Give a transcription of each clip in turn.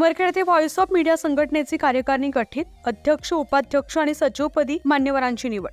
उमरखेड येथे voice of media संघटनेची कार्यकारिणी गठीत, अध्यक्ष, उपाध्यक्ष आणि सचिवपदी मान्यवरांची निवड।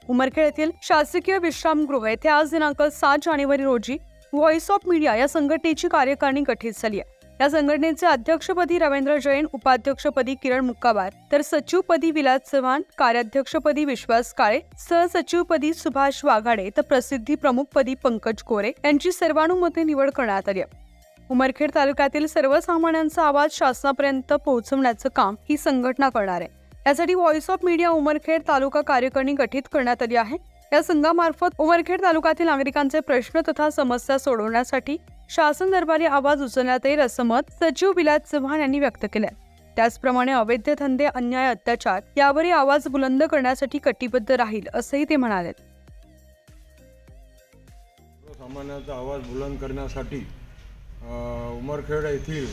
उमरखेड येथील शासकीय विश्रामगृह येथे आज दिनांक 7 जानेवारी रोजी व्हॉइस ऑफ मीडिया या संघटनेची कार्यकारिणी गठीत झाली आहे। या संघटनेचे अध्यक्षपदी रवींद्र जैन, उपाध्यक्षपदी किरण मुक्काबार, तर सचिवपदी विलास चव्हाण, कार्याध्यक्षपदी विश्वास काळे, सहसचिवपदी सुभाष वाघाडे तर प्रसिद्धी प्रमुखपदी पंकज कोरे यांची सर्वानुमते निवड करण्यात आली आहे। उमरखेड तालुक्यातील सर्वसामान्यांचा आवाज शासनापर्यंत पोहोचवण्याचं काम ही संघटना करणार आहे। यासाठी व्हॉइस ऑफ मीडिया उमरखेड तालुका कार्यकारिणी गठीत करण्यात आली आहे। या संघामार्फत उमरखेड तालुक्यातील नागरिकांचे प्रश्न तथा समस्या सोडवण्यासाठी शासन दरबारी आवाज उचलण्यात येईल असं मत सचिव विलास चव्हाण यांनी व्यक्त केले। त्याचप्रमाणे अवैध धंदे, अन्याय, अत्याचार यावरही आवाज बुलंद करण्यासाठी कटिबद्ध राहील असंही ते म्हणाले। सामान्यांचा आवाज बुलंद करण्यासाठी उमरखेड येथील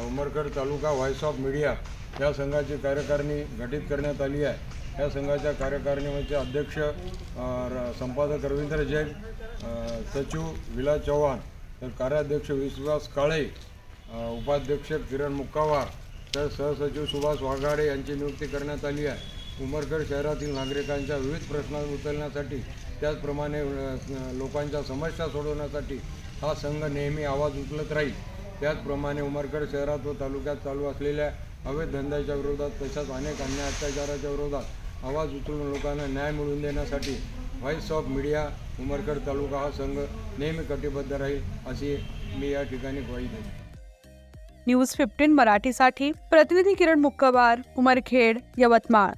उमरखेड तालुका व्हॉइस ऑफ मीडिया या संघाची कार्यकारिणी गठीत करण्यात आली आहे। या संघाच्या कार्यकारिणीचे अध्यक्ष संपादक रवींद्र जैन, सचिव विलास चव्हाण, तर कार्याध्यक्ष विश्वास काळे, उपाध्यक्ष किरण मुक्काबार, तर सहसचिव सुभाष वाघाडे यांची नियुक्ती करण्यात आली आहे। उमरखेड शहरातील नागरिकांच्या विविध प्रश्न उचलण्यासाठी, त्याचप्रमाणे लोकांच्या समस्या सोडवण्यासाठी हा संघ नेहमी आवाज उचलत राहील। त्याचप्रमाणे उमरखेड शहरात व तालुक्यात चालू असलेल्या अवैध धंद्याच्या विरोधात तसेच अनेक अन्याय अत्याचाराच्या विरोधात आवाज उचलून लोकांना न्याय मिळवून देण्यासाठी व्हॉइस ऑफ मीडिया उमरखेड तालुका हा संघ नेहमी कटिबद्ध राहील अशी मी या ठिकाणी ग्वाही देतो। न्यूज 15 मराठीसाठी प्रतिनिधी किरण मुक्काबार, उमरखेड, यवतमाळ।